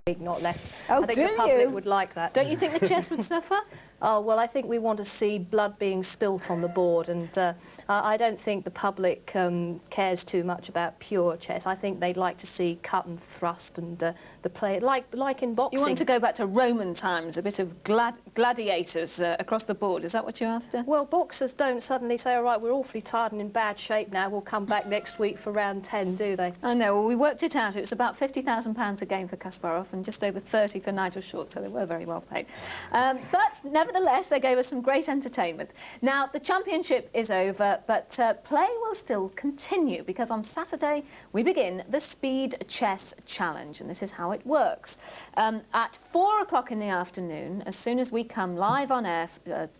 not less. Oh, I think the public would like that. Don't you think the chess would suffer? Oh, well, I think we want to see blood being spilt on the board, and I don't think the public cares too much about pure chess. I think they'd like to see cut and thrust and the play, like in boxing. You want to go back to Roman times, a bit of gladiators across the board, is that what you're after? Well, boxers don't suddenly say, all right, we're awfully tired and in bad shape now, we'll come back next week for round 10, do they? I know, well, we worked it out. It was about £50,000 a game for Kasparov and just over 30 for Nigel Short, so they were very well paid. But nevertheless, they gave us some great entertainment. Now, the championship is over, but play will still continue, because on Saturday we begin the Speed Chess Challenge, and this is how it works. At 4 o'clock in the afternoon, as soon as we come live on air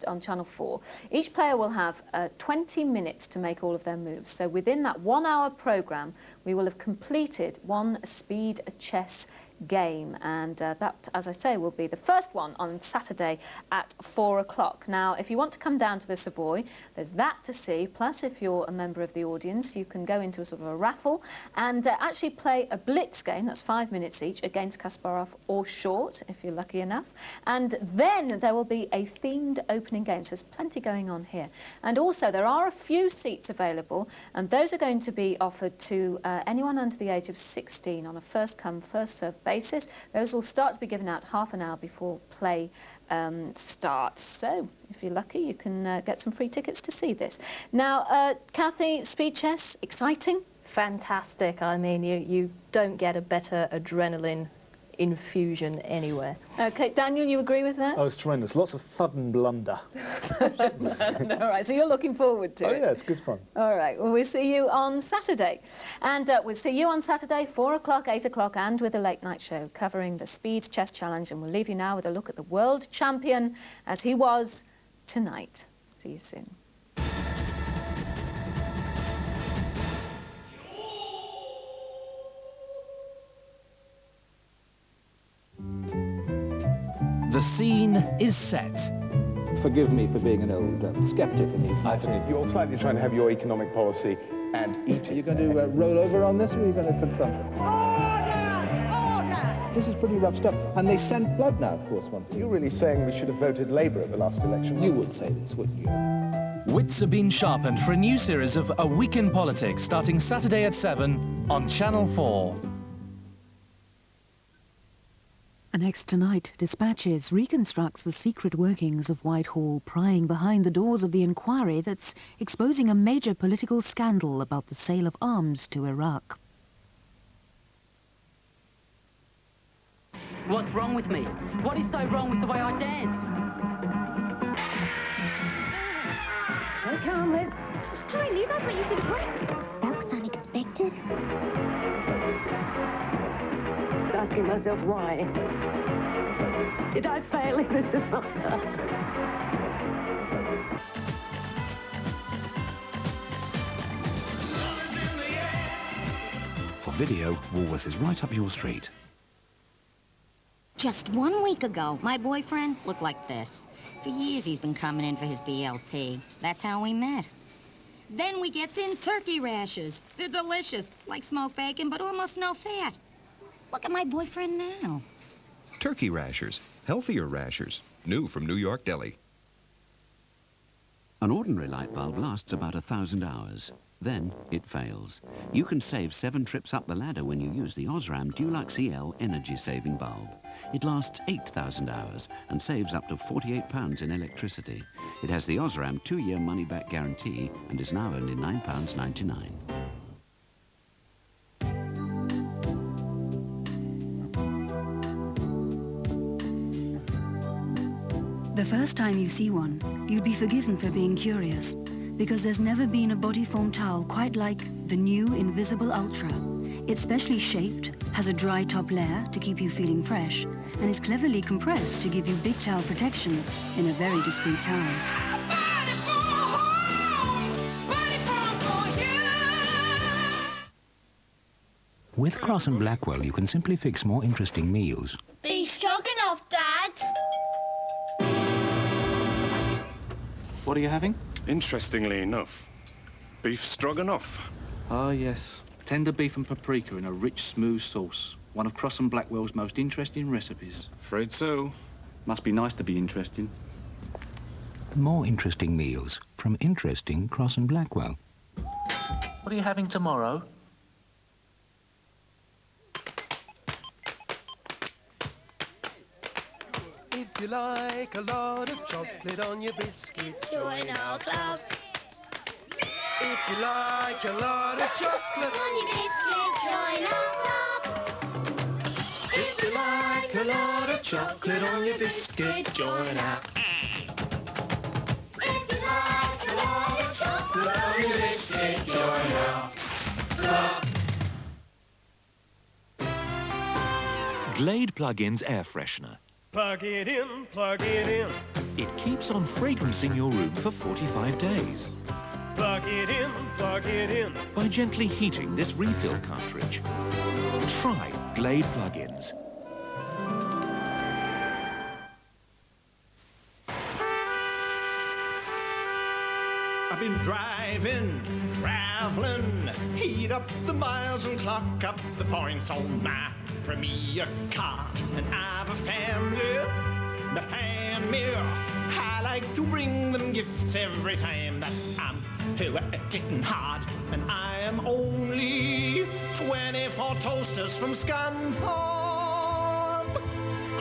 on Channel 4, each player will have 20 minutes to make all of their moves. So within that 1 hour programme, we will have completed one speed chess game, and that, as I say, will be the first one on Saturday at 4 o'clock. Now, if you want to come down to the Savoy, there's that to see, plus if you're a member of the audience, you can go into a sort of a raffle and actually play a blitz game, that's 5 minutes each, against Kasparov or Short, if you're lucky enough, and then there will be a themed opening game, so there's plenty going on here. And also, there are a few seats available, and those are going to be offered to anyone under the age of 16 on a first-come, first-served basis. Those will start to be given out half an hour before play starts. So, if you're lucky, you can get some free tickets to see this. Now, Kathy, speed chess, exciting? Fantastic. I mean, you don't get a better adrenaline infusion anywhere. Okay, Daniel, you agree with that? Oh, it's tremendous. Lots of thud and blunder. All right, so you're looking forward to it? Oh, yeah, it's good fun. All right, well, we'll see you on Saturday. And we'll see you on Saturday, 4 o'clock, 8 o'clock, and with a late-night show covering the Speed Chess Challenge. And we'll leave you now with a look at the world champion as he was tonight. See you soon. The scene is set. Forgive me for being an old skeptic in these matters. I think you're slightly trying to have your economic policy and eat. Are you going to roll over on this, or are you going to confront it? Order! Order! This is pretty rough stuff. And they sent blood now, of course, one thing. You're really saying we should have voted Labour at the last election? You would say this, wouldn't you? Wits have been sharpened for a new series of A Week in Politics, starting Saturday at 7 on Channel 4. Next tonight, Dispatches reconstructs the secret workings of Whitehall, prying behind the doors of the inquiry that's exposing a major political scandal about the sale of arms to Iraq. What's wrong with me? What is so wrong with the way I dance? Hey, come on, Liz. Hi, Liz, I thought you should have. That was unexpected. Asking myself why. Did I fail in this disaster? For video, Woolworths is right up your street. Just 1 week ago, my boyfriend looked like this. For years, he's been coming in for his BLT. That's how we met. Then we gets in turkey rashes. They're delicious, like smoked bacon, but almost no fat. Look at my boyfriend now. Turkey rashers, healthier rashers, new from New York Deli. An ordinary light bulb lasts about 1,000 hours. Then it fails. You can save 7 trips up the ladder when you use the Osram Dulux EL energy-saving bulb. It lasts 8,000 hours and saves up to £48 in electricity. It has the Osram 2-year money-back guarantee and is now only £9.99. The first time you see one, you'd be forgiven for being curious, because there's never been a Bodyform towel quite like the new Invisible Ultra. It's specially shaped, has a dry top layer to keep you feeling fresh, and is cleverly compressed to give you big towel protection in a very discreet towel. With Crosse and Blackwell, you can simply fix more interesting meals. Be stroganoff, Dad. What are you having? Interestingly enough, beef stroganoff. Ah, yes. Tender beef and paprika in a rich, smooth sauce. One of Crosse and Blackwell's most interesting recipes. Afraid so. Must be nice to be interesting. More interesting meals from interesting Crosse and Blackwell. What are you having tomorrow? If you like a lot of chocolate on your biscuit, join our club. If you like a lot of chocolate On your biscuit, join our club. If you like a lot of chocolate on your biscuit, join our If you like a lot of chocolate on your biscuit, join our club. Glade Plug-Ins air freshener. Plug it in, plug it in. It keeps on fragrancing your room for 45 days. Plug it in, By gently heating this refill cartridge. Try Glade Plug-Ins. I've been driving, traveling, heat up the miles and clock up the points on my premier car. And I've a family behind me. I like to bring them gifts every time that I'm working hard. And I am only 24 toasters from Scunthorpe.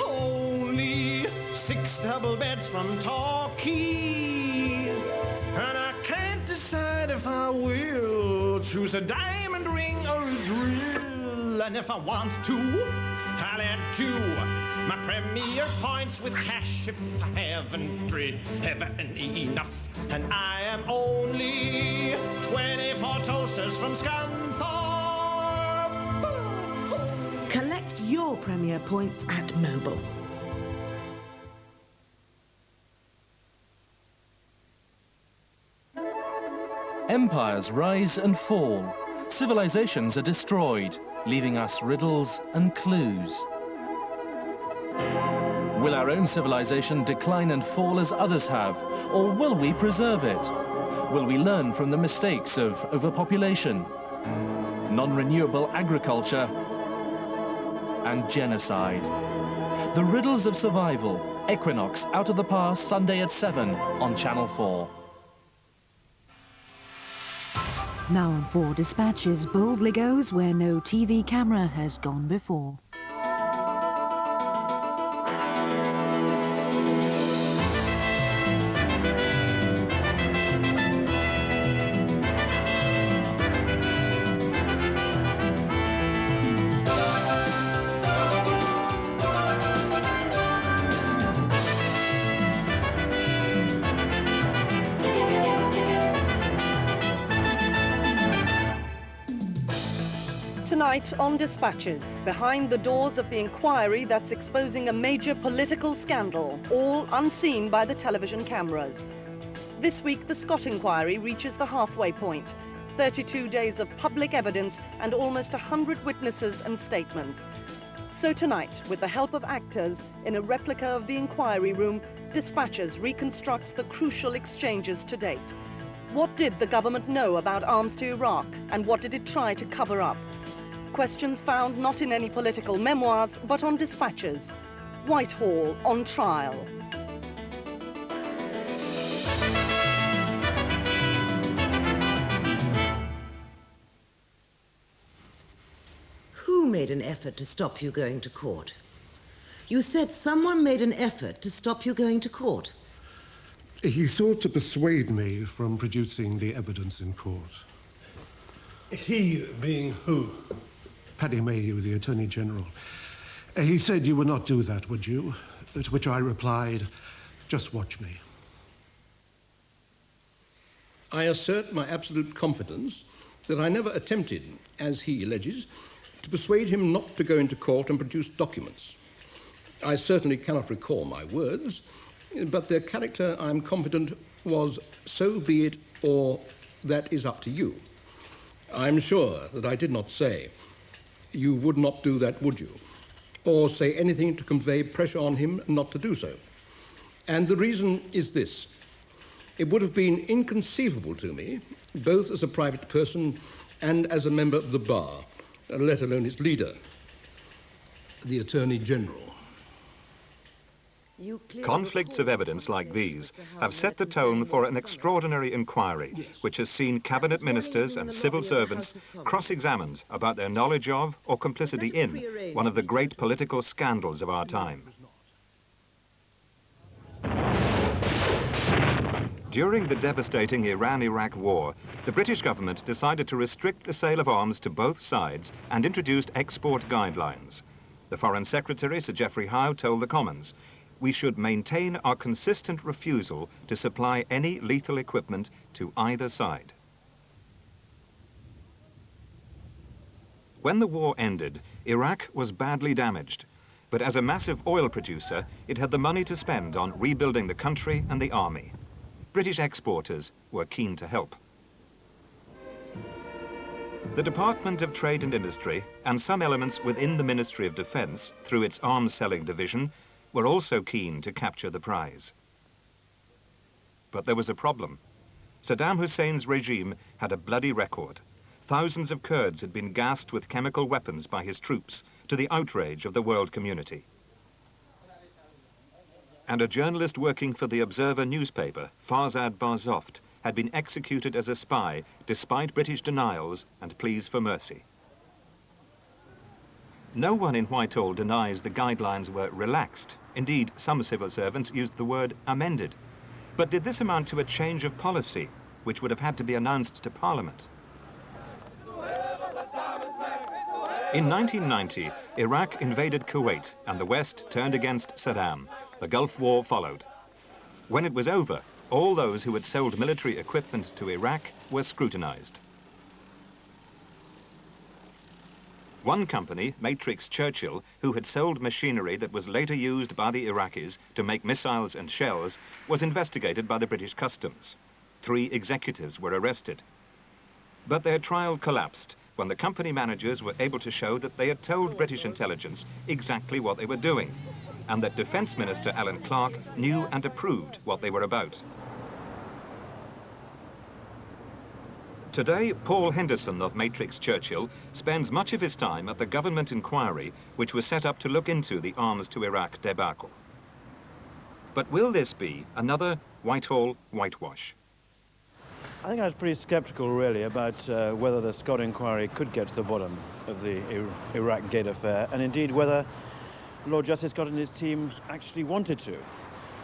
Only 6 double beds from Torquay. And I can't decide if I will choose a diamond ring or a drill. And if I want to, I'll add to my premier points with cash if I haven't driven enough. And I am only 24 toasters from Scunthorpe. Collect your Premier points at Mobil. Empires rise and fall. Civilizations are destroyed, leaving us riddles and clues. Will our own civilization decline and fall as others have, or will we preserve it? Will we learn from the mistakes of overpopulation, non-renewable agriculture, and genocide? The Riddles of Survival, Equinox, Out of the Past, Sunday at 7 on Channel 4. Now on 4 Dispatches boldly goes where no TV camera has gone before. Tonight on Dispatches, behind the doors of the inquiry that's exposing a major political scandal, all unseen by the television cameras. This week, the Scott inquiry reaches the halfway point. 32 days of public evidence and almost 100 witnesses and statements. So tonight, with the help of actors, in a replica of the inquiry room, Dispatches reconstructs the crucial exchanges to date. What did the government know about arms to Iraq, and what did it try to cover up? Questions found not in any political memoirs, but on Dispatches. Whitehall on Trial. Who made an effort to stop you going to court? You said someone made an effort to stop you going to court. He sought to persuade me from producing the evidence in court. He being who? Paddy Mayhew, the Attorney General. He said you would not do that, would you? To which I replied, just watch me. I assert my absolute confidence that I never attempted, as he alleges, to persuade him not to go into court and produce documents. I certainly cannot recall my words, but their character, I'm confident, was so be it, or that is up to you. I'm sure that I did not say, you would not do that, would you? Or say anything to convey pressure on him not to do so. And the reason is this. It would have been inconceivable to me, both as a private person and as a member of the bar, let alone its leader, the Attorney General. Conflicts of evidence like these have set the tone for an extraordinary inquiry which has seen cabinet ministers and civil servants cross-examined about their knowledge of or complicity in one of the great political scandals of our time. During the devastating Iran-Iraq war, the British government decided to restrict the sale of arms to both sides and introduced export guidelines. The Foreign Secretary, Sir Geoffrey Howe, told the Commons, "We should maintain our consistent refusal to supply any lethal equipment to either side." When the war ended, Iraq was badly damaged, but as a massive oil producer, it had the money to spend on rebuilding the country and the army. British exporters were keen to help. The Department of Trade and Industry and some elements within the Ministry of Defence, through its arms selling division, were also keen to capture the prize. But there was a problem. Saddam Hussein's regime had a bloody record. Thousands of Kurds had been gassed with chemical weapons by his troops, to the outrage of the world community. And a journalist working for the Observer newspaper, Farzad Barzoft, had been executed as a spy despite British denials and pleas for mercy. No one in Whitehall denies the guidelines were relaxed. Indeed, some civil servants used the word amended. But did this amount to a change of policy, which would have had to be announced to Parliament? In 1990, Iraq invaded Kuwait and the West turned against Saddam. The Gulf War followed. When it was over, all those who had sold military equipment to Iraq were scrutinized. One company, Matrix Churchill, who had sold machinery that was later used by the Iraqis to make missiles and shells, was investigated by the British Customs. 3 executives were arrested. But their trial collapsed when the company managers were able to show that they had told British intelligence exactly what they were doing, and that Defence Minister Alan Clark knew and approved what they were about. Today, Paul Henderson of Matrix Churchill spends much of his time at the government inquiry which was set up to look into the arms to Iraq debacle. But will this be another Whitehall whitewash? I think I was pretty sceptical, really, about whether the Scott inquiry could get to the bottom of the Iraq Gate affair, and indeed whether Lord Justice Scott and his team actually wanted to.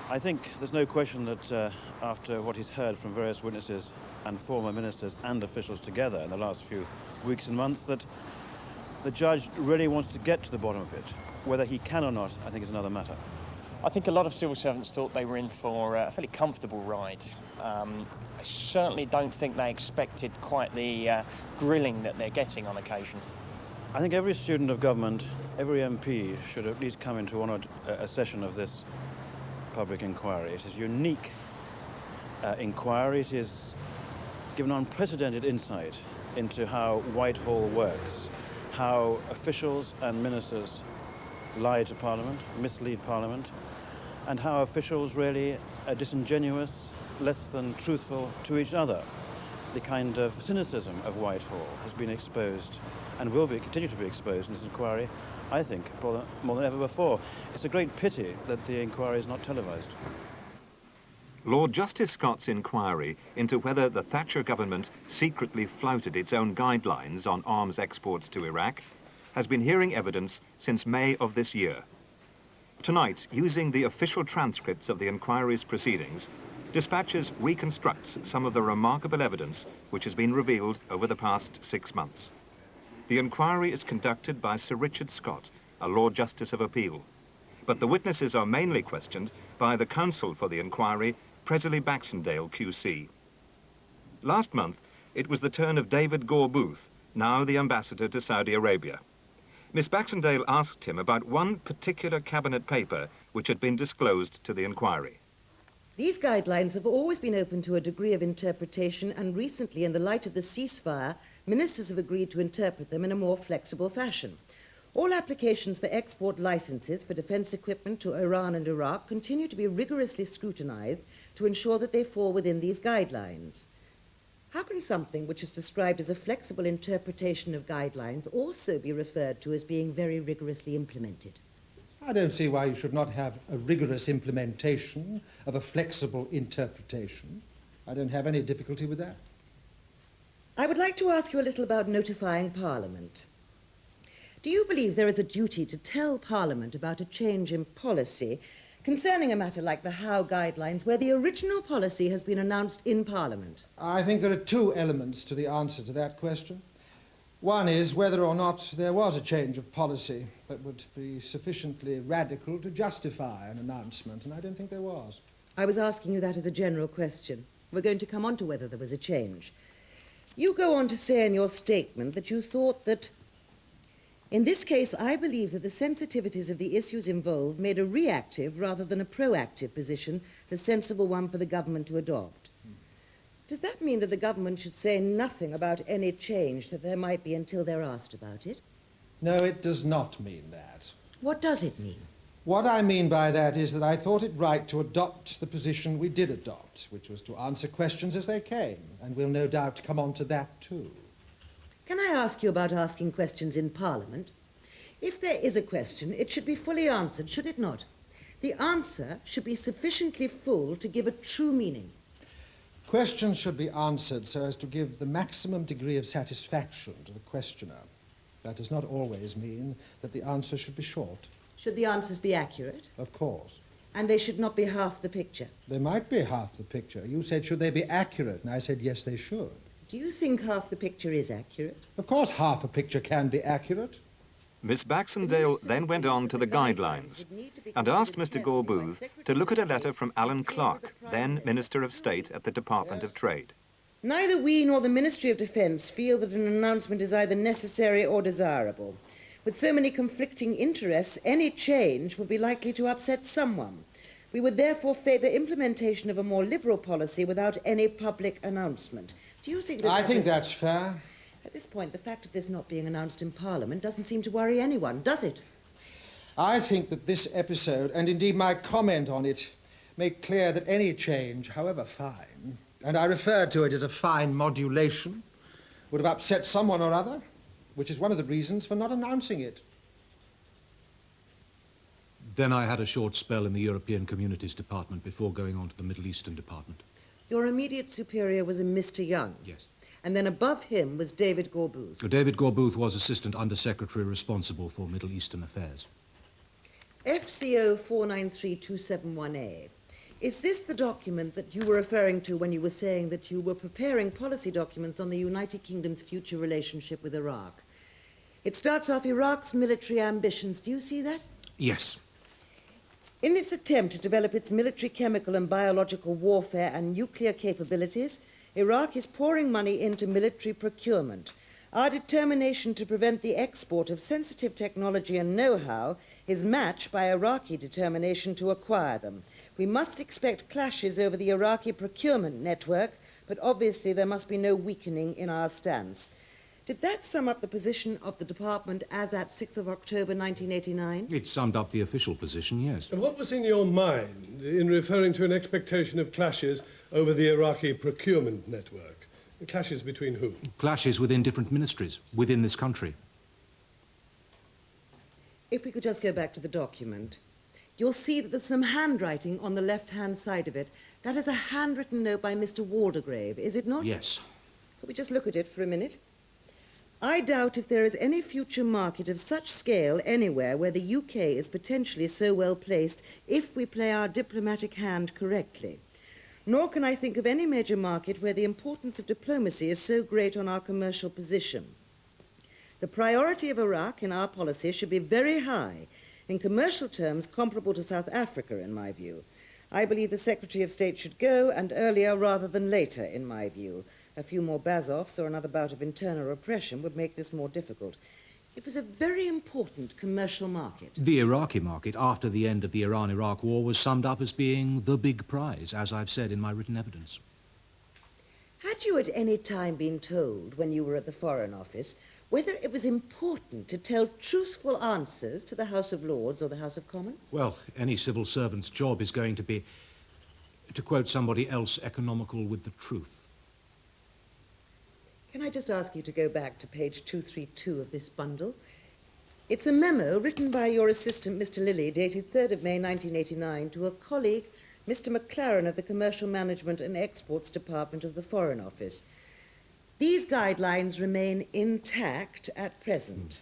I think there's no question that after what he's heard from various witnesses and former ministers and officials together in the last few weeks and months, that the judge really wants to get to the bottom of it. Whether he can or not, I think, is another matter. I think a lot of civil servants thought they were in for a fairly comfortable ride. I certainly don't think they expected quite the grilling that they're getting on occasion. I think every student of government, every MP should at least come into a session of this public inquiry. It is a unique inquiry. It is given unprecedented insight into how Whitehall works, how officials and ministers lie to Parliament, mislead Parliament, and how officials really are disingenuous, less than truthful to each other. The kind of cynicism of Whitehall has been exposed and will continue to be exposed in this inquiry, I think, more than ever before. It's a great pity that the inquiry is not televised. Lord Justice Scott's inquiry into whether the Thatcher government secretly flouted its own guidelines on arms exports to Iraq has been hearing evidence since May of this year. Tonight, using the official transcripts of the inquiry's proceedings, Dispatches reconstructs some of the remarkable evidence which has been revealed over the past 6 months. The inquiry is conducted by Sir Richard Scott, a Lord Justice of Appeal. But the witnesses are mainly questioned by the counsel for the inquiry, Presley Baxendale QC. Last month, it was the turn of David Gore Booth, now the ambassador to Saudi Arabia. Miss Baxendale asked him about one particular cabinet paper which had been disclosed to the inquiry. These guidelines have always been open to a degree of interpretation, and recently, in the light of the ceasefire, ministers have agreed to interpret them in a more flexible fashion. All applications for export licenses for defence equipment to Iran and Iraq continue to be rigorously scrutinised to ensure that they fall within these guidelines. How can something which is described as a flexible interpretation of guidelines also be referred to as being very rigorously implemented? I don't see why you should not have a rigorous implementation of a flexible interpretation. I don't have any difficulty with that. I would like to ask you a little about notifying Parliament. Do you believe there is a duty to tell Parliament about a change in policy concerning a matter like the How guidelines, where the original policy has been announced in Parliament? I think there are two elements to the answer to that question. One is whether or not there was a change of policy that would be sufficiently radical to justify an announcement, and I don't think there was. I was asking you that as a general question. We're going to come on to whether there was a change. You go on to say in your statement that you thought that, in this case, I believe that the sensitivities of the issues involved made a reactive rather than a proactive position the sensible one for the government to adopt. Does that mean that the government should say nothing about any change that there might be until they're asked about it? No, it does not mean that. What does it mean? What I mean by that is that I thought it right to adopt the position we did adopt, which was to answer questions as they came, and we'll no doubt come on to that too. Can I ask you about asking questions in Parliament? If there is a question, it should be fully answered, should it not? The answer should be sufficiently full to give a true meaning. Questions should be answered so as to give the maximum degree of satisfaction to the questioner. That does not always mean that the answer should be short. Should the answers be accurate? Of course. And they should not be half the picture? They might be half the picture. You said, should they be accurate? And I said, yes, they should. Do you think half the picture is accurate? Of course half a picture can be accurate. Miss Baxendale then went on to the guidelines and asked Mr. Gore-Booth to look at a letter from Alan Clark, then Minister of State at the Department of Trade. Neither we nor the Ministry of Defence feel that an announcement is either necessary or desirable. With so many conflicting interests, any change would be likely to upset someone. We would therefore favour implementation of a more liberal policy without any public announcement. Do you think that... I think that's fair. At this point, the fact of this not being announced in Parliament doesn't seem to worry anyone, does it? I think that this episode, and indeed my comment on it, make clear that any change, however fine, and I referred to it as a fine modulation, would have upset someone or other, which is one of the reasons for not announcing it. Then I had a short spell in the European Communities Department before going on to the Middle Eastern Department. Your immediate superior was a Mr. Young? Yes. And then above him was David Gore-Booth? David Gore-Booth was Assistant Under-Secretary responsible for Middle Eastern affairs. FCO 493-271A. Is this the document that you were referring to when you were saying that you were preparing policy documents on the United Kingdom's future relationship with Iraq? It starts off Iraq's military ambitions. Do you see that? Yes. In its attempt to develop its military, chemical and biological warfare and nuclear capabilities, Iraq is pouring money into military procurement. Our determination to prevent the export of sensitive technology and know-how is matched by Iraqi determination to acquire them. We must expect clashes over the Iraqi procurement network, but obviously there must be no weakening in our stance. Did that sum up the position of the department as at 6th of October 1989? It summed up the official position, yes. And what was in your mind in referring to an expectation of clashes over the Iraqi procurement network? Clashes between who? Clashes within different ministries, within this country. If we could just go back to the document, you'll see that there's some handwriting on the left-hand side of it. That is a handwritten note by Mr. Waldegrave, is it not? Yes. Could we just look at it for a minute? I doubt if there is any future market of such scale anywhere where the UK is potentially so well placed if we play our diplomatic hand correctly. Nor can I think of any major market where the importance of diplomacy is so great on our commercial position. The priority of Iraq in our policy should be very high, in commercial terms comparable to South Africa, in my view. I believe the Secretary of State should go, and earlier rather than later, in my view. A few more Bazoffs or another bout of internal repression would make this more difficult. It was a very important commercial market. The Iraqi market, after the end of the Iran-Iraq war, was summed up as being the big prize, as I've said in my written evidence. Had you at any time been told, when you were at the Foreign Office, whether it was important to tell truthful answers to the House of Lords or the House of Commons? Well, any civil servant's job is going to be, to quote somebody else, economical with the truth. Can I just ask you to go back to page 232 of this bundle? It's a memo written by your assistant, Mr. Lilly, dated 3rd of May 1989, to a colleague, Mr. McLaren of the Commercial Management and Exports Department of the Foreign Office. These guidelines remain intact at present.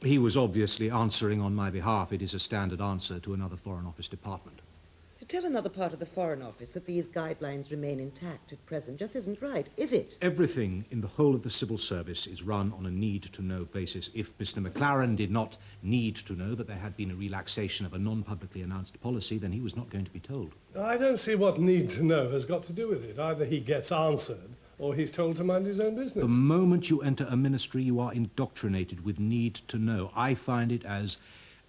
He was obviously answering on my behalf. It is a standard answer to another Foreign Office department. To tell another part of the Foreign Office that these guidelines remain intact at present just isn't right, is it? Everything in the whole of the civil service is run on a need-to-know basis. If Mr. McLaren did not need to know that there had been a relaxation of a non-publicly announced policy, then he was not going to be told. I don't see what need to know has got to do with it. Either he gets answered or he's told to mind his own business. The moment you enter a ministry, you are indoctrinated with need to know. I find it as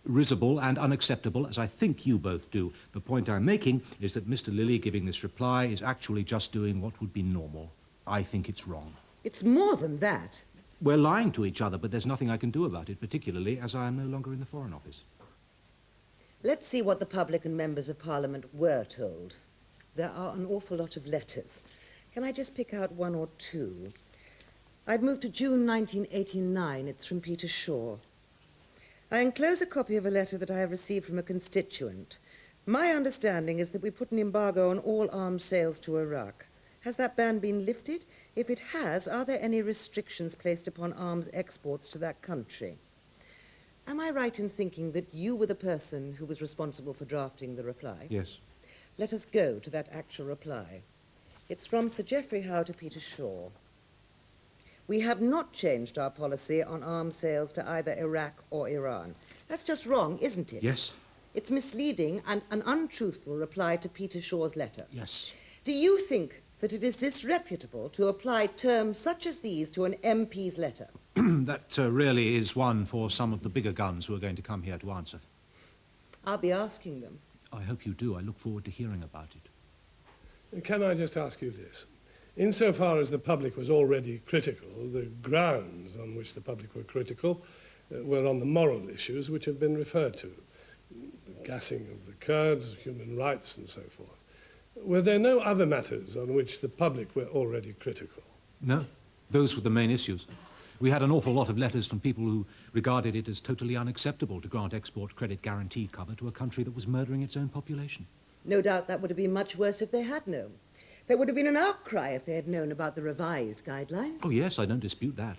risible and unacceptable, as I think you both do. The point I'm making is that Mr. Lilly giving this reply is actually just doing what would be normal. I think it's wrong. It's more than that. We're lying to each other, but there's nothing I can do about it, particularly as I am no longer in the Foreign Office. Let's see what the public and members of Parliament were told. There are an awful lot of letters. Can I just pick out one or two? I'd moved to June 1989. It's from Peter Shaw. I enclose a copy of a letter that I have received from a constituent. My understanding is that we put an embargo on all arms sales to Iraq. Has that ban been lifted? If it has, are there any restrictions placed upon arms exports to that country? Am I right in thinking that you were the person who was responsible for drafting the reply? Yes. Let us go to that actual reply. It's from Sir Geoffrey Howe to Peter Shaw. We have not changed our policy on arms sales to either Iraq or Iran. That's just wrong, isn't it? Yes. It's misleading and an untruthful reply to Peter Shaw's letter. Yes. Do you think that it is disreputable to apply terms such as these to an MP's letter? That really is one for some of the bigger guns who are going to come here to answer. I'll be asking them. I hope you do. I look forward to hearing about it. Can I just ask you this? Insofar as the public was already critical, the grounds on which the public were critical were on the moral issues which have been referred to. The gassing of the Kurds, human rights and so forth. Were there no other matters on which the public were already critical? No, those were the main issues. We had an awful lot of letters from people who regarded it as totally unacceptable to grant export credit guarantee cover to a country that was murdering its own population. No doubt that would have been much worse if they had known. There would have been an outcry if they had known about the revised guidelines. Oh, yes, I don't dispute that.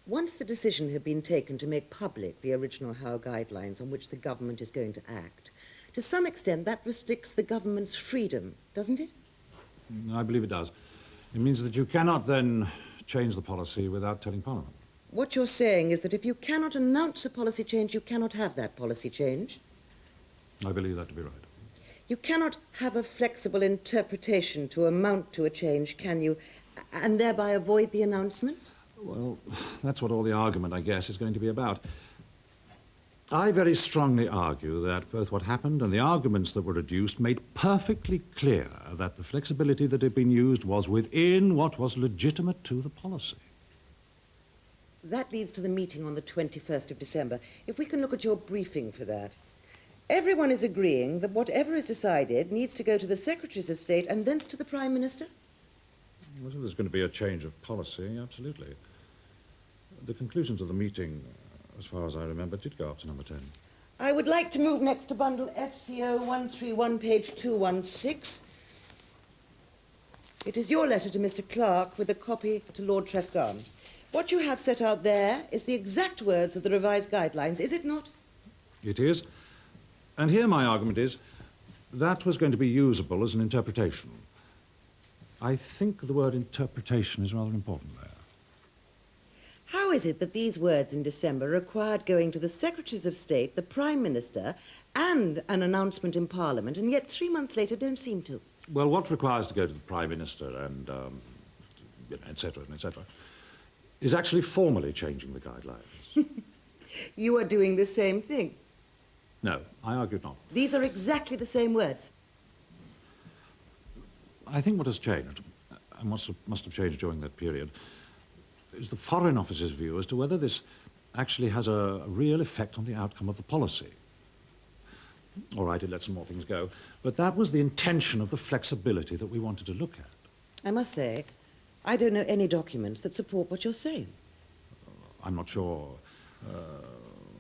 Once the decision had been taken to make public the original Howe guidelines on which the government is going to act, to some extent that restricts the government's freedom, doesn't it? I believe it does. It means that you cannot then change the policy without telling Parliament. What you're saying is that if you cannot announce a policy change, you cannot have that policy change? I believe that to be right. You cannot have a flexible interpretation to amount to a change, can you, and thereby avoid the announcement? Well, that's what all the argument, I guess, is going to be about. I very strongly argue that both what happened and the arguments that were adduced made perfectly clear that the flexibility that had been used was within what was legitimate to the policy. That leads to the meeting on the 21st of December. If we can look at your briefing for that. Everyone is agreeing that whatever is decided needs to go to the Secretaries of State and thence to the Prime Minister? Well, if there's going to be a change of policy, absolutely. The conclusions of the meeting, as far as I remember, did go up to number 10. I would like to move next to bundle FCO 131, page 216. It is your letter to Mr. Clark with a copy to Lord Trefgarne. What you have set out there is the exact words of the revised guidelines, is it not? It is. And here my argument is that was going to be usable as an interpretation. I think the word interpretation is rather important there. How is it that these words in December required going to the Secretaries of State, the Prime Minister, and an announcement in Parliament, and yet 3 months later don't seem to? Well, what requires to go to the Prime Minister and, et cetera, is actually formally changing the guidelines. You are doing the same thing. No, I argue not. These are exactly the same words. I think what has changed, and must have changed during that period, is the Foreign Office's view as to whether this actually has a real effect on the outcome of the policy. All right, it let some more things go, but that was the intention of the flexibility that we wanted to look at. I must say, I don't know any documents that support what you're saying. I'm not sure.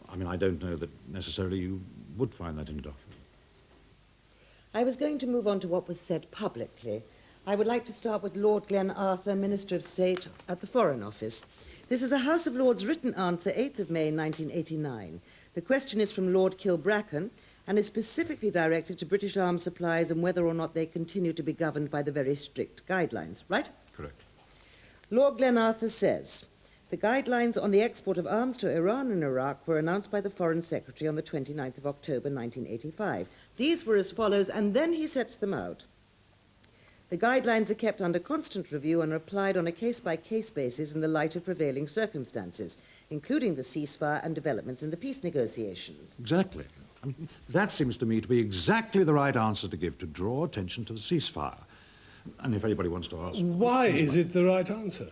I mean, I don't know that necessarily you would find that in a document. I was going to move on to what was said publicly. I would like to start with Lord Glenarthur, Minister of State at the Foreign Office. This is a House of Lords written answer, 8th of May, 1989. The question is from Lord Kilbracken and is specifically directed to British arms supplies and whether or not they continue to be governed by the very strict guidelines, right? Correct. Lord Glenarthur says, the guidelines on the export of arms to Iran and Iraq were announced by the Foreign Secretary on the 29th of October, 1985. These were as follows, and then he sets them out. The guidelines are kept under constant review and are applied on a case-by-case basis in the light of prevailing circumstances, including the ceasefire and developments in the peace negotiations. Exactly. I mean, that seems to me to be exactly the right answer to give, to draw attention to the ceasefire. And if anybody wants to ask... Why is it the right answer?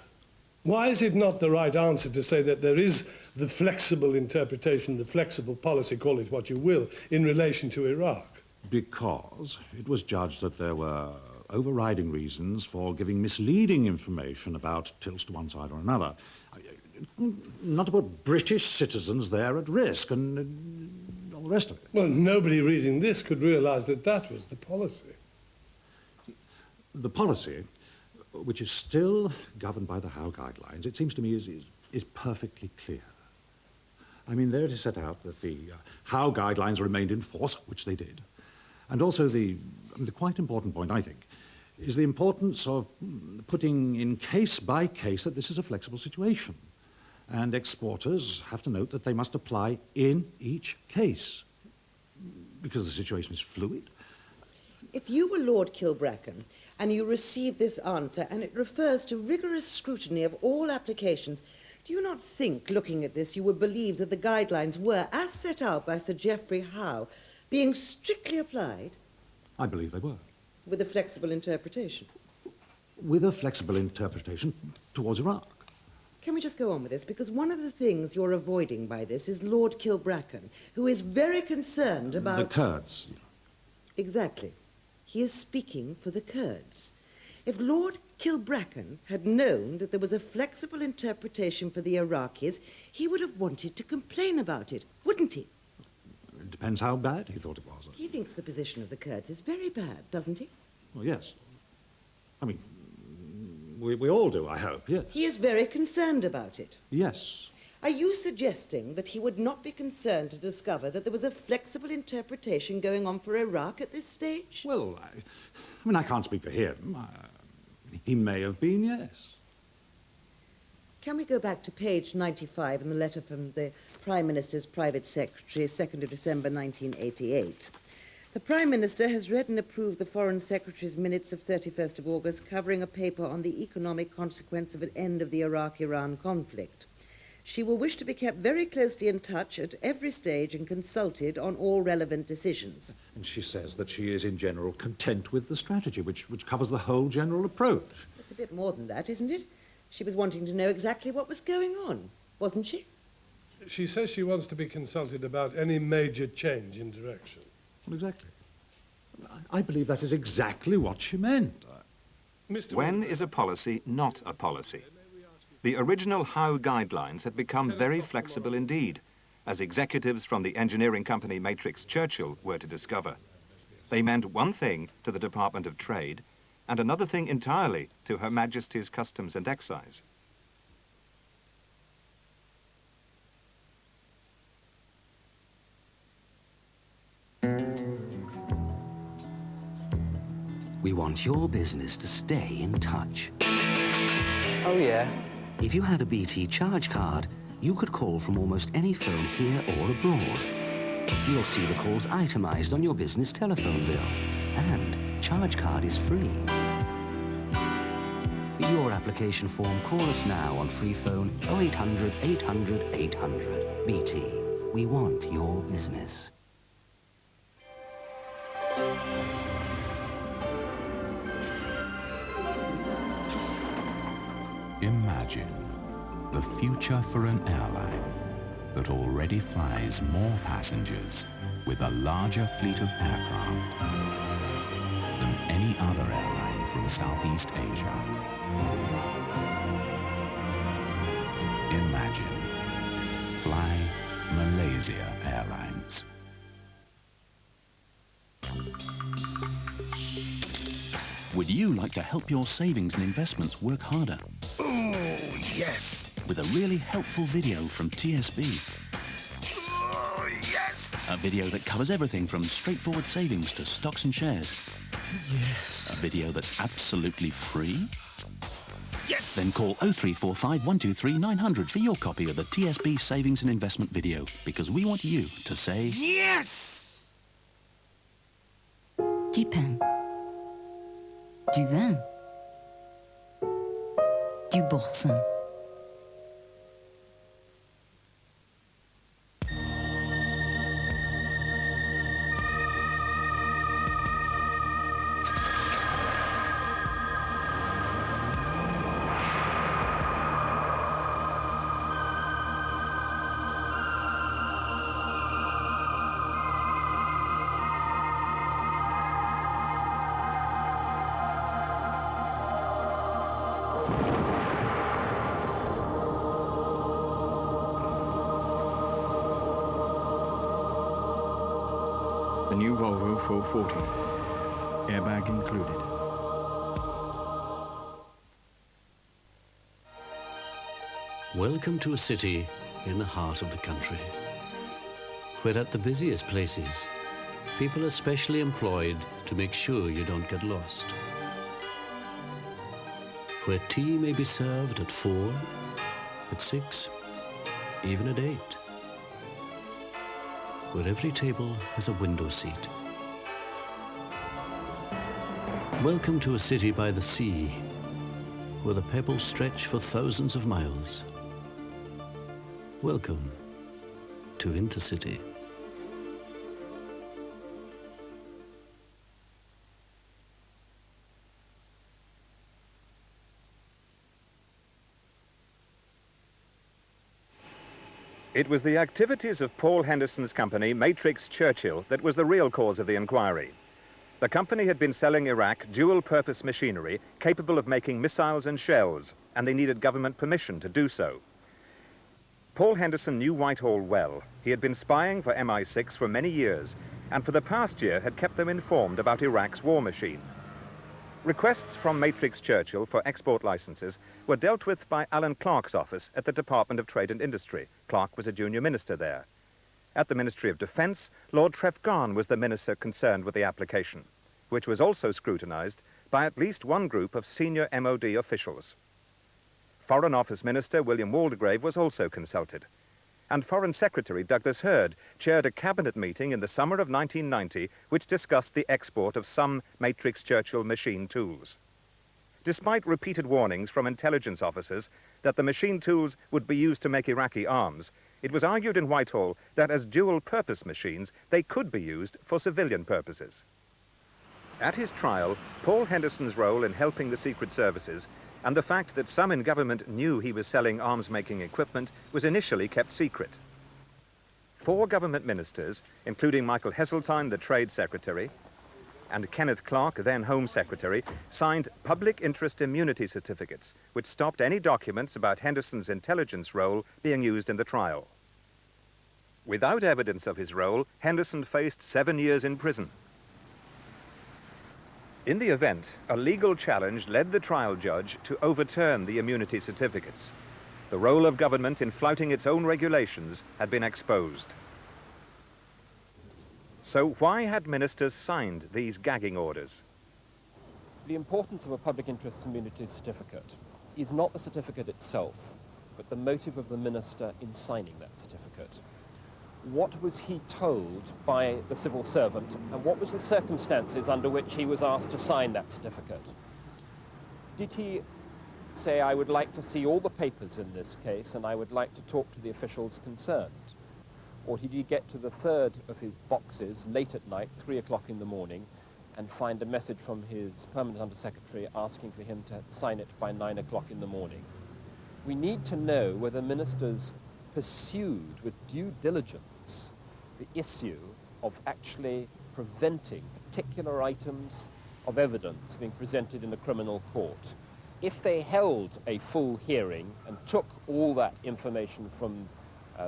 Why is it not the right answer to say that there is the flexible interpretation, the flexible policy, call it what you will, in relation to Iraq? Because it was judged that there were overriding reasons for giving misleading information about tilts to one side or another. Not to put British citizens there at risk and all the rest of it. Well, nobody reading this could realise that that was the policy. The policy, which is still governed by the Howe guidelines, it seems to me is perfectly clear. I mean, there it is set out that the Howe guidelines remained in force, which they did. And also the quite important point, I think, is the importance of putting in case by case that this is a flexible situation. And exporters have to note that they must apply in each case, because the situation is fluid. If you were Lord Kilbracken and you received this answer and it refers to rigorous scrutiny of all applications, do you not think, looking at this, you would believe that the guidelines were, as set out by Sir Geoffrey Howe, being strictly applied? I believe they were. With a flexible interpretation? With a flexible interpretation towards Iraq. Can we just go on with this? Because one of the things you're avoiding by this is Lord Kilbracken, who is very concerned about... The Kurds. Exactly. He is speaking for the Kurds. If Lord Kilbracken had known that there was a flexible interpretation for the Iraqis, he would have wanted to complain about it, wouldn't he? It depends how bad he thought it was. He thinks the position of the Kurds is very bad, doesn't he? Well, yes. I mean, we all do, I hope, yes. He is very concerned about it. Yes. Are you suggesting that he would not be concerned to discover that there was a flexible interpretation going on for Iraq at this stage? Well, I mean, I can't speak for him. He may have been, yes. Can we go back to page 95 in the letter from the Prime Minister's private secretary, 2nd of December 1988? The Prime Minister has read and approved the Foreign Secretary's minutes of 31st of August covering a paper on the economic consequence of an end of the Iraq-Iran conflict. She will wish to be kept very closely in touch at every stage and consulted on all relevant decisions. And she says that she is in general content with the strategy, which covers the whole general approach. It's a bit more than that, isn't it? She was wanting to know exactly what was going on, wasn't she? She says she wants to be consulted about any major change in direction. Well, exactly. I believe that is exactly what she meant. When is a policy not a policy? The original Howe guidelines had become very flexible indeed, as executives from the engineering company Matrix Churchill were to discover. They meant one thing to the Department of Trade and another thing entirely to Her Majesty's Customs and Excise. We want your business to stay in touch. Oh, yeah. If you had a BT charge card, you could call from almost any phone here or abroad. You'll see the calls itemized on your business telephone bill. And Chargecard is free. For your application form, call us now on free phone 0800 800 800. BT. We want your business. Imagine the future for an airline that already flies more passengers with a larger fleet of aircraft than any other airline from Southeast Asia. Imagine. Fly Malaysia Airlines. Would you like to help your savings and investments work harder? Oh, yes. With a really helpful video from TSB. Oh, yes. A video that covers everything from straightforward savings to stocks and shares. Yes. A video that's absolutely free? Yes. Then call 0345 123 900 for your copy of the TSB Savings and Investment video, because we want you to say... Yes! Du pain. Du vin. Du Boirson. The new Volvo 440, airbag included. Welcome to a city in the heart of the country, where at the busiest places, people are specially employed to make sure you don't get lost. Where tea may be served at 4, at 6, even at 8. Where every table has a window seat. Welcome to a city by the sea, where the pebbles stretch for thousands of miles. Welcome to Intercity. It was the activities of Paul Henderson's company, Matrix Churchill, that was the real cause of the inquiry. The company had been selling Iraq dual-purpose machinery capable of making missiles and shells, and they needed government permission to do so. Paul Henderson knew Whitehall well. He had been spying for MI6 for many years, and for the past year had kept them informed about Iraq's war machine. Requests from Matrix Churchill for export licenses were dealt with by Alan Clark's office at the Department of Trade and Industry. Clark was a junior minister there. At the Ministry of Defence, Lord Trefgarne was the minister concerned with the application, which was also scrutinised by at least one group of senior MOD officials. Foreign Office Minister William Waldegrave was also consulted, and Foreign Secretary Douglas Hurd chaired a cabinet meeting in the summer of 1990 which discussed the export of some Matrix Churchill machine tools. Despite repeated warnings from intelligence officers that the machine tools would be used to make Iraqi arms, it was argued in Whitehall that as dual-purpose machines, they could be used for civilian purposes. At his trial, Paul Henderson's role in helping the Secret Services and the fact that some in government knew he was selling arms-making equipment was initially kept secret. 4 government ministers, including Michael Heseltine, the Trade Secretary, and Kenneth Clarke, then Home Secretary, signed public interest immunity certificates, which stopped any documents about Henderson's intelligence role being used in the trial. Without evidence of his role, Henderson faced 7 years in prison. In the event, a legal challenge led the trial judge to overturn the immunity certificates. The role of government in flouting its own regulations had been exposed. So why had ministers signed these gagging orders? The importance of a public interest immunity certificate is not the certificate itself, but the motive of the minister in signing that certificate. What was he told by the civil servant, and what was the circumstances under which he was asked to sign that certificate? Did he say, I would like to see all the papers in this case, and I would like to talk to the officials concerned? Or did he get to the third of his boxes late at night, 3 o'clock in the morning, and find a message from his permanent undersecretary asking for him to sign it by 9 o'clock in the morning? We need to know whether ministers pursued with due diligence the issue of actually preventing particular items of evidence being presented in a criminal court. If they held a full hearing and took all that information from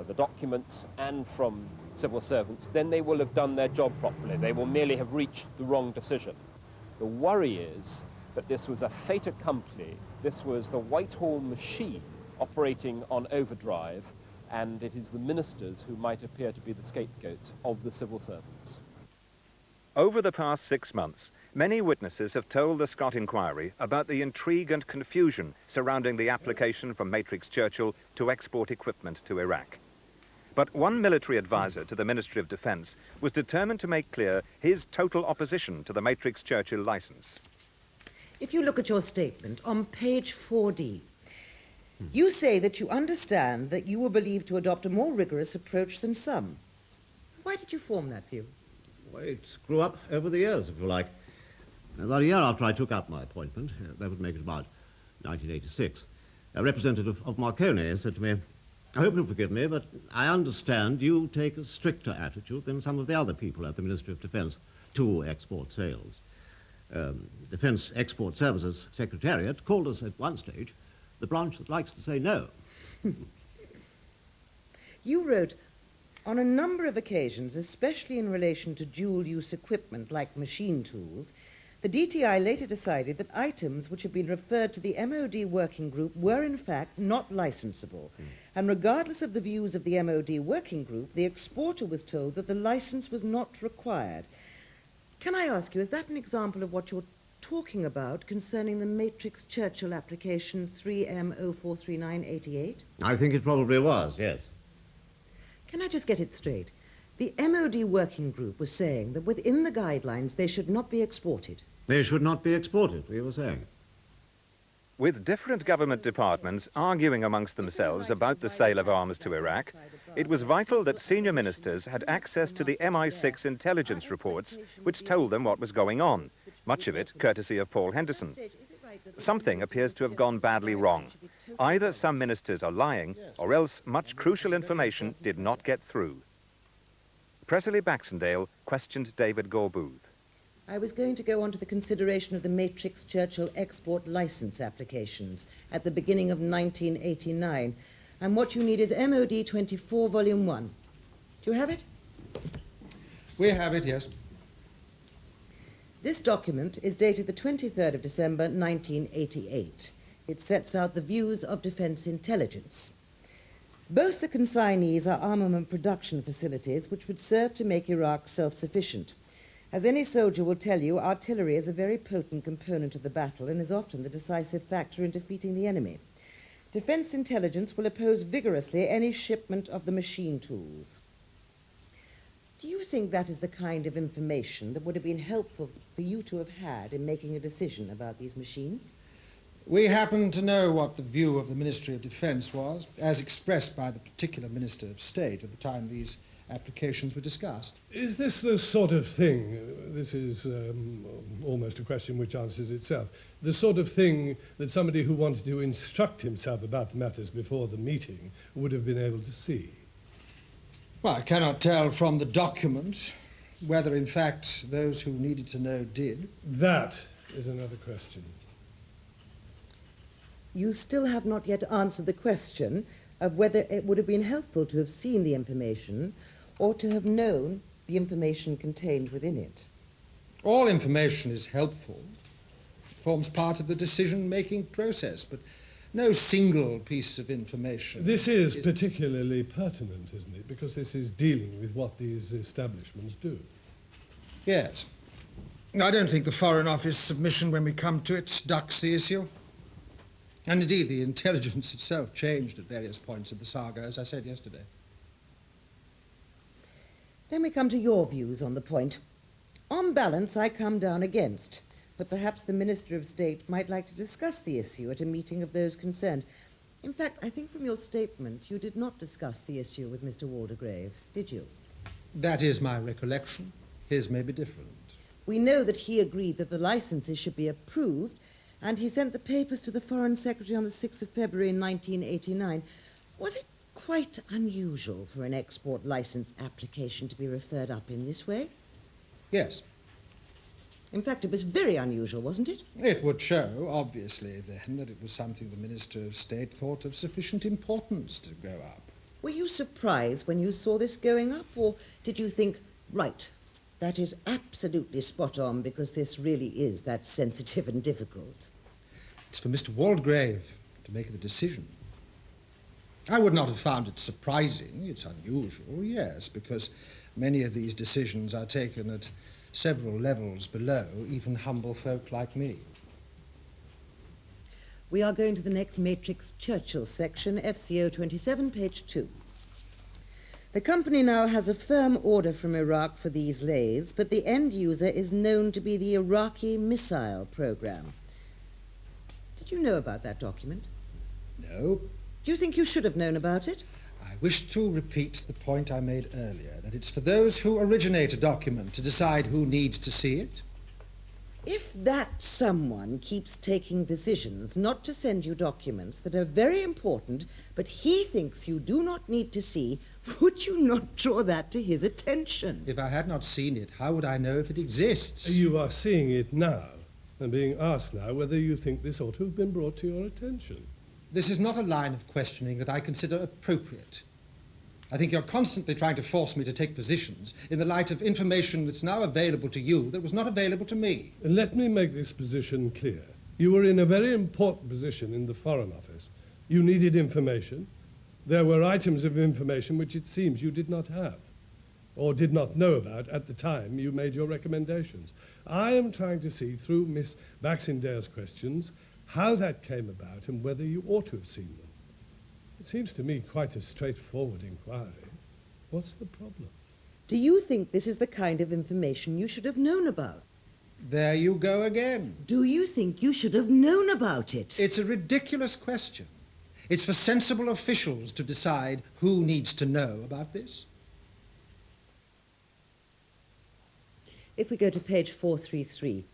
the documents and from civil servants, then they will have done their job properly. They will merely have reached the wrong decision. The worry is that this was a fait accompli. This was the Whitehall machine operating on overdrive, and it is the ministers who might appear to be the scapegoats of the civil servants. Over the past 6 months, many witnesses have told the Scott inquiry about the intrigue and confusion surrounding the application from Matrix Churchill to export equipment to Iraq. But one military advisor to the Ministry of Defence was determined to make clear his total opposition to the Matrix Churchill licence. If you look at your statement on page 4D, you say that you understand that you were believed to adopt a more rigorous approach than some. Why did you form that view? Well, it grew up over the years, if you like. About a year after I took up my appointment, that would make it about 1986, a representative of Marconi said to me, "I hope you'll forgive me, but I understand you take a stricter attitude than some of the other people at the Ministry of Defence to export sales." Defence Export Services Secretariat called us at one stage the branch that likes to say no. You wrote, on a number of occasions, especially in relation to dual-use equipment like machine tools, the DTI later decided that items which had been referred to the MOD working group were in fact not licensable. And regardless of the views of the MOD working group, the exporter was told that the license was not required. Can I ask you, is that an example of what you're talking about concerning the Matrix Churchill application 3M043988? I think it probably was, yes. Can I just get it straight? The MOD working group was saying that within the guidelines they should not be exported. They should not be exported, we were saying. With different government departments arguing amongst themselves about the sale of arms to Iraq, it was vital that senior ministers had access to the MI6 intelligence reports which told them what was going on, much of it courtesy of Paul Henderson. Something appears to have gone badly wrong. Either some ministers are lying, or else much crucial information did not get through. Presley Baxendale questioned David Gorbooth. I was going to go on to the consideration of the Matrix Churchill export license applications at the beginning of 1989. And what you need is MOD 24, Volume 1. Do you have it? We have it, yes. This document is dated the 23rd of December, 1988. It sets out the views of Defence Intelligence. Both the consignees are armament production facilities which would serve to make Iraq self-sufficient. As any soldier will tell you, artillery is a very potent component of the battle and is often the decisive factor in defeating the enemy. Defence Intelligence will oppose vigorously any shipment of the machine tools. Do you think that is the kind of information that would have been helpful for you to have had in making a decision about these machines? We happen to know what the view of the Ministry of Defence was, as expressed by the particular Minister of State at the time these applications were discussed. Is this the sort of thing, this is almost a question which answers itself, the sort of thing that somebody who wanted to instruct himself about matters before the meeting would have been able to see? Well, I cannot tell from the document whether, in fact, those who needed to know did. That is another question. You still have not yet answered the question of whether it would have been helpful to have seen the information or to have known the information contained within it. All information is helpful. It forms part of the decision-making process, but no single piece of information. This is particularly pertinent, isn't it? Because this is dealing with what these establishments do. Yes. I don't think the Foreign Office submission, when we come to it, ducks the issue. And indeed, the intelligence itself changed at various points of the saga, as I said yesterday. Then we come to your views on the point. On balance, I come down against, but perhaps the Minister of State might like to discuss the issue at a meeting of those concerned. In fact, I think from your statement, you did not discuss the issue with Mr. Waldegrave, did you? That is my recollection. His may be different. We know that he agreed that the licenses should be approved, and he sent the papers to the Foreign Secretary on the 6th of February in 1989. Was it quite unusual for an export license application to be referred up in this way? Yes. In fact, it was very unusual, wasn't it? It would show, obviously, then, that it was something the Minister of State thought of sufficient importance to go up. Were you surprised when you saw this going up, or did you think, right, that is absolutely spot on because this really is that sensitive and difficult? It's for Mr. Waldegrave to make the decision. I would not have found it surprising. It's unusual, yes, because many of these decisions are taken at several levels below even humble folk like me. We are going to the next matrix Churchill section, FCO 27, page 2. The company now has a firm order from Iraq for these lathes, but the end user is known to be the Iraqi missile program. Did you know about that document? No. Do you think you should have known about it? I wish to repeat the point I made earlier, that it's for those who originate a document to decide who needs to see it. If that someone keeps taking decisions not to send you documents that are very important, but he thinks you do not need to see, would you not draw that to his attention? If I had not seen it, how would I know if it exists? You are seeing it now and being asked now whether you think this ought to have been brought to your attention. This is not a line of questioning that I consider appropriate. I think you're constantly trying to force me to take positions in the light of information that's now available to you that was not available to me. Let me make this position clear. You were in a very important position in the Foreign Office. You needed information. There were items of information which it seems you did not have or did not know about at the time you made your recommendations. I am trying to see through Miss Baxendale's questions how that came about and whether you ought to have seen them. It seems to me quite a straightforward inquiry. What's the problem? Do you think this is the kind of information you should have known about? There you go again. Do you think you should have known about it? It's a ridiculous question. It's for sensible officials to decide who needs to know about this. If we go to page 433,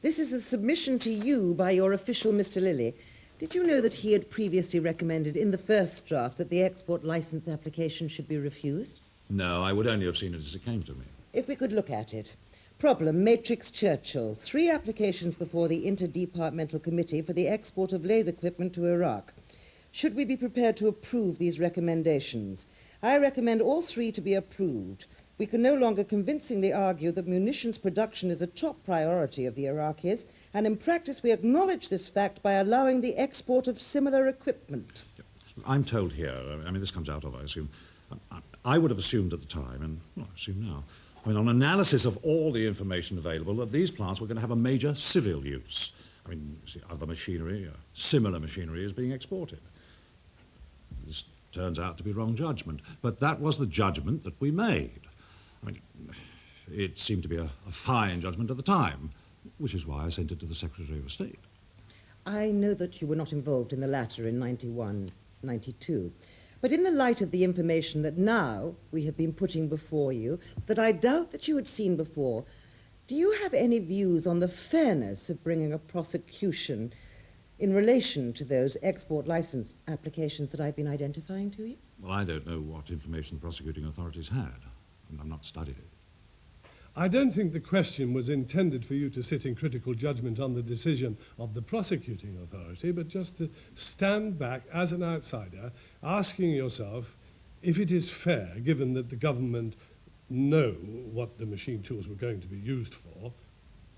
this is the submission to you by your official, Mr. Lilly. Did you know that he had previously recommended in the first draft that the export license application should be refused? No, I would only have seen it as it came to me. If we could look at it. Problem, Matrix Churchill. 3 applications before the Interdepartmental Committee for the export of lathe equipment to Iraq. Should we be prepared to approve these recommendations? I recommend all 3 to be approved. We can no longer convincingly argue that munitions production is a top priority of the Iraqis, and in practice we acknowledge this fact by allowing the export of similar equipment. I'm told here, I mean, this comes out of, I assume, I would have assumed at the time, and well, I assume now, I mean, on analysis of all the information available, that these plants were going to have a major civil use. I mean, see, other machinery, similar machinery is being exported. This turns out to be wrong judgment, but that was the judgment that we made. I mean, it seemed to be a fine judgment at the time, which is why I sent it to the Secretary of State. I know that you were not involved in the latter in 91, 92. But in the light of the information that now we have been putting before you, that I doubt that you had seen before, do you have any views on the fairness of bringing a prosecution in relation to those export license applications that I've been identifying to you? Well, I don't know what information the prosecuting authorities had. I've not studied it. I don't think the question was intended for you to sit in critical judgment on the decision of the prosecuting authority, but just to stand back as an outsider, asking yourself if it is fair, given that the government know what the machine tools were going to be used for,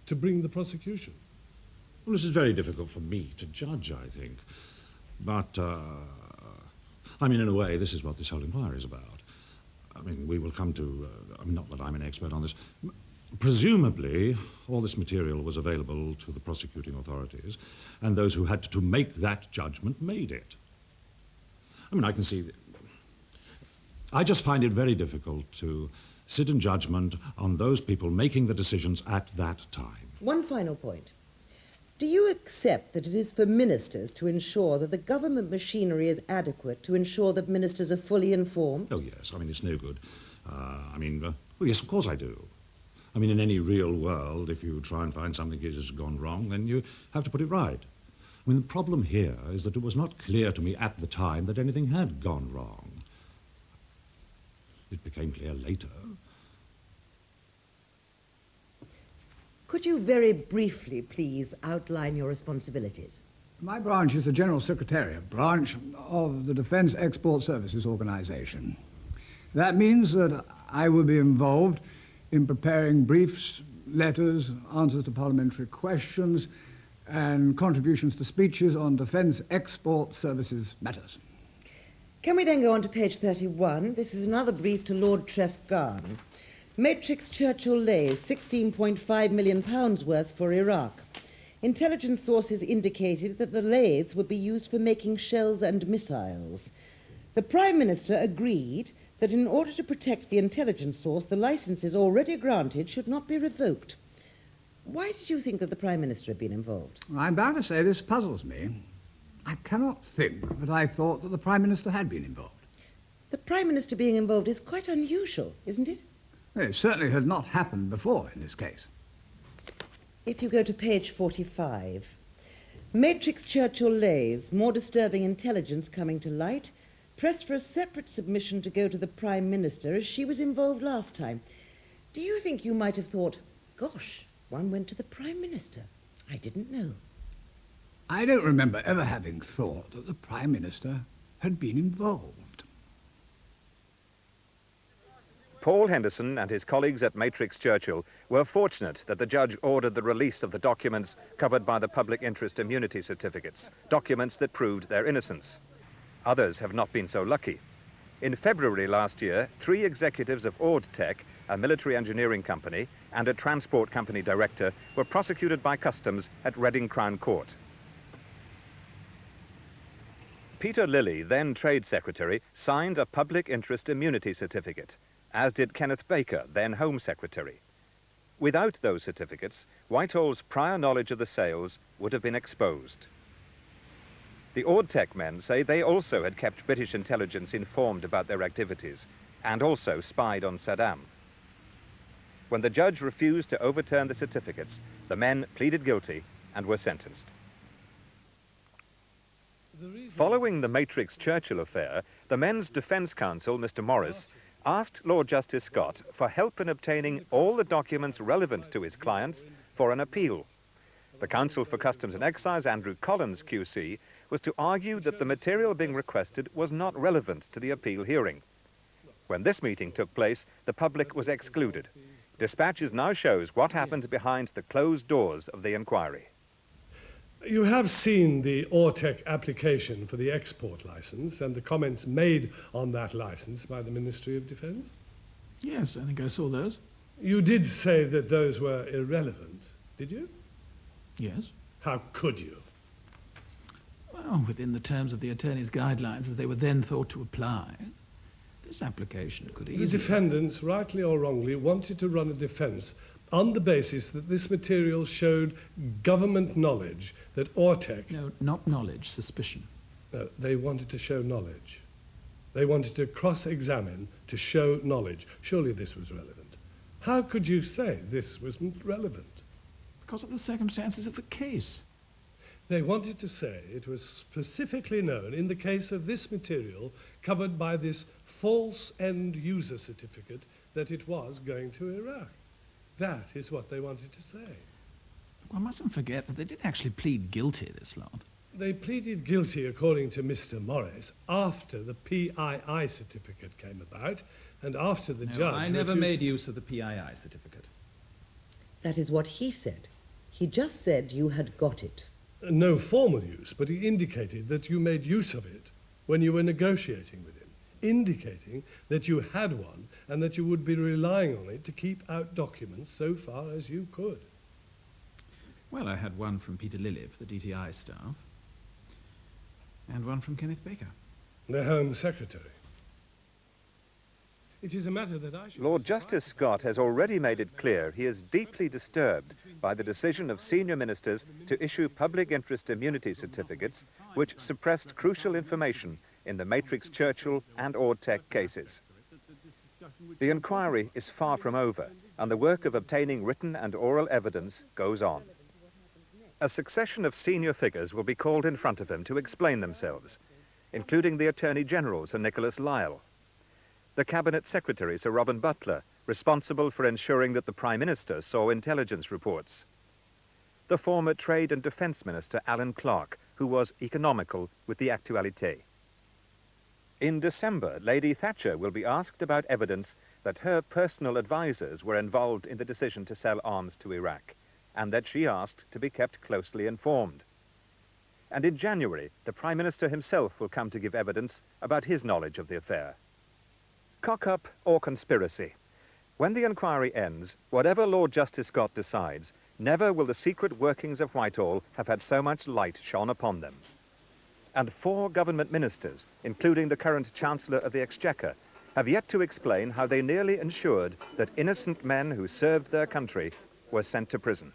to bring the prosecution. Well, this is very difficult for me to judge, I think. But, I mean, in a way, this is what this whole inquiry is about. I mean, we will come to, I mean, not that I'm an expert on this. Presumably, all this material was available to the prosecuting authorities, and those who had to make that judgment made it. I mean, I can see... I just find it very difficult to sit in judgment on those people making the decisions at that time. One final point. Do you accept that it is for ministers to ensure that the government machinery is adequate to ensure that ministers are fully informed? Oh, yes. I mean, it's no good. Well, yes, of course I do. I mean, in any real world, if you try and find something that has gone wrong, then you have to put it right. I mean, the problem here is that it was not clear to me at the time that anything had gone wrong. It became clear later. Could you very briefly, please, outline your responsibilities? My branch is the General Secretariat branch of the Defence Export Services Organisation. That means that I will be involved in preparing briefs, letters, answers to parliamentary questions, and contributions to speeches on Defence Export Services matters. Can we then go on to page 31? This is another brief to Lord Trefgarne. Matrix Churchill lays £16.5 million worth for Iraq. Intelligence sources indicated that the lathes would be used for making shells and missiles. The Prime Minister agreed that in order to protect the intelligence source, the licenses already granted should not be revoked. Why did you think that the Prime Minister had been involved? I'm bound to say this puzzles me. I cannot think that I thought that the Prime Minister had been involved. The Prime Minister being involved is quite unusual, isn't it? It certainly has not happened before in this case. If you go to page 45, Matrix Churchill lays, more disturbing intelligence coming to light, pressed for a separate submission to go to the Prime Minister as she was involved last time. Do you think you might have thought, gosh, one went to the Prime Minister? I didn't know. I don't remember ever having thought that the Prime Minister had been involved. Paul Henderson and his colleagues at Matrix Churchill were fortunate that the judge ordered the release of the documents covered by the public interest immunity certificates, documents that proved their innocence. Others have not been so lucky. In February last year, 3 executives of Ordtech, a military engineering company, and a transport company director were prosecuted by Customs at Reading Crown Court. Peter Lilly, then Trade Secretary, signed a public interest immunity certificate, as did Kenneth Baker, then Home Secretary. Without those certificates, Whitehall's prior knowledge of the sales would have been exposed. The Ordtech men say they also had kept British intelligence informed about their activities, and also spied on Saddam. When the judge refused to overturn the certificates, the men pleaded guilty and were sentenced. Following the Matrix Churchill affair, the men's defence counsel, Mr. Morris, asked Lord Justice Scott for help in obtaining all the documents relevant to his clients for an appeal. The counsel for Customs and Excise, Andrew Collins, QC, was to argue that the material being requested was not relevant to the appeal hearing. When this meeting took place, the public was excluded. Dispatches now shows what happened behind the closed doors of the inquiry. You have seen the Ordtech application for the export licence and the comments made on that licence by the Ministry of Defence? Yes, I think I saw those. You did say that those were irrelevant, did you? Yes. How could you? Well, within the terms of the attorney's guidelines as they were then thought to apply, this application could easily... The defendants, rightly or wrongly, wanted to run a defence on the basis that this material showed government knowledge that Ordtech... No, not knowledge, suspicion. No, they wanted to show knowledge. They wanted to cross-examine to show knowledge. Surely this was relevant. How could you say this wasn't relevant? Because of the circumstances of the case. They wanted to say it was specifically known in the case of this material covered by this false end-user certificate that it was going to Iraq. That is what they wanted to say. One mustn't forget that they did actually plead guilty, this lot. They pleaded guilty, according to Mr. Morris, after the PII certificate came about and after the judge... I never made use of the PII certificate. That is what he said. He just said you had got it. No formal use, but he indicated that you made use of it when you were negotiating with him, indicating that you had one and that you would be relying on it to keep out documents so far as you could. Well, I had one from Peter Lilly for the DTI staff, and one from Kenneth Baker, the Home Secretary. It is a matter that I should... Lord Justice Scott has already made it clear he is deeply disturbed by the decision of senior ministers to issue public interest immunity certificates which suppressed crucial information in the Matrix Churchill and Ordtech cases. The inquiry is far from over, and the work of obtaining written and oral evidence goes on. A succession of senior figures will be called in front of him to explain themselves, including the Attorney General, Sir Nicholas Lyle, the Cabinet Secretary, Sir Robin Butler, responsible for ensuring that the Prime Minister saw intelligence reports. The former Trade and Defence Minister Alan Clark, who was economical with the Actualité. In December, Lady Thatcher will be asked about evidence that her personal advisers were involved in the decision to sell arms to Iraq, and that she asked to be kept closely informed. And in January, the Prime Minister himself will come to give evidence about his knowledge of the affair. Cock-up or conspiracy? When the inquiry ends, whatever Lord Justice Scott decides, never will the secret workings of Whitehall have had so much light shone upon them. And 4 government ministers, including the current Chancellor of the Exchequer, have yet to explain how they nearly ensured that innocent men who served their country were sent to prison.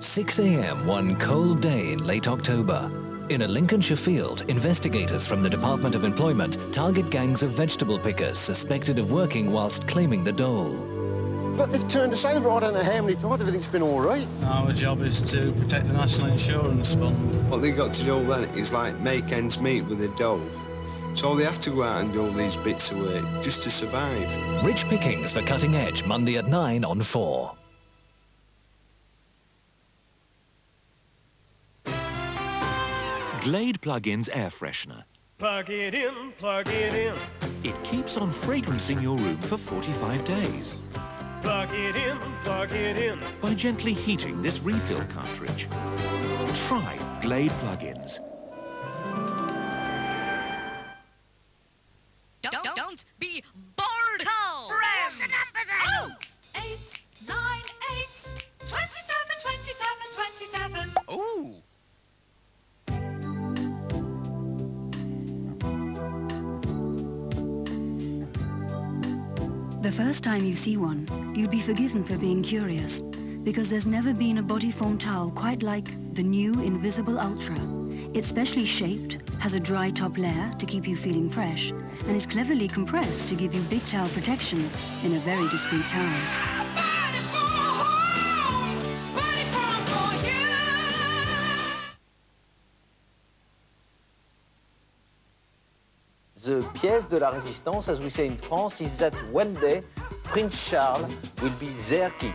"6 a.m. one cold day in late October. In a Lincolnshire field, investigators from the Department of Employment target gangs of vegetable pickers suspected of working whilst claiming the dole. But they've turned us over, I don't know how many times, everything's been all right. Our job is to protect the National Insurance Fund. What they've got to do then is like make ends meet with a dole. So they have to go out and do all these bits of work just to survive. Rich pickings for Cutting Edge, Monday at 9 on 4. Glade Plug-Ins air freshener. Plug it in, plug it in. It keeps on fragrancing your room for 45 days. Plug it in, by gently heating this refill cartridge. Try Glade Plug-Ins. Don't be bored. Call friends. What's the number then? Oh, 8, 9, 8, 27, 27, 27. Ooh. The first time you see one, you'd be forgiven for being curious, because there's never been a Bodyform towel quite like the new Invisible Ultra. It's specially shaped, has a dry top layer to keep you feeling fresh, and is cleverly compressed to give you big towel protection in a very discreet towel. The pièce de la Résistance, as we say in France, is that one day Prince Charles will be their king.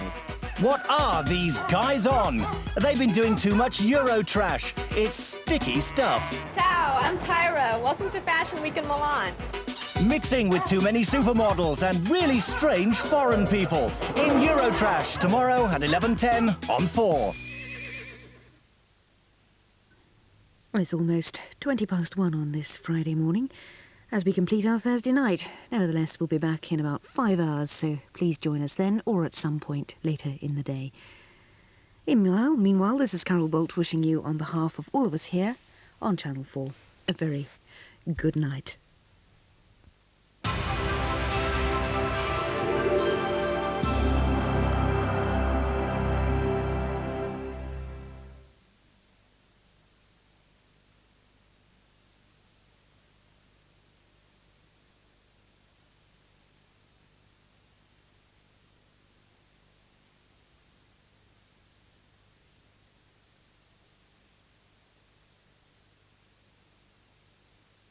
What are these guys on? They've been doing too much Euro trash. It's sticky stuff. Ciao, I'm Tyra. Welcome to Fashion Week in Milan. Mixing with too many supermodels and really strange foreign people. In Eurotrash, tomorrow at 11:10 on 4. Well, it's almost 1:20 on this Friday morning as we complete our Thursday night. Nevertheless, we'll be back in about 5 hours, so please join us then or at some point later in the day. Meanwhile, this is Carol Bolt wishing you, on behalf of all of us here on Channel 4, a very good night.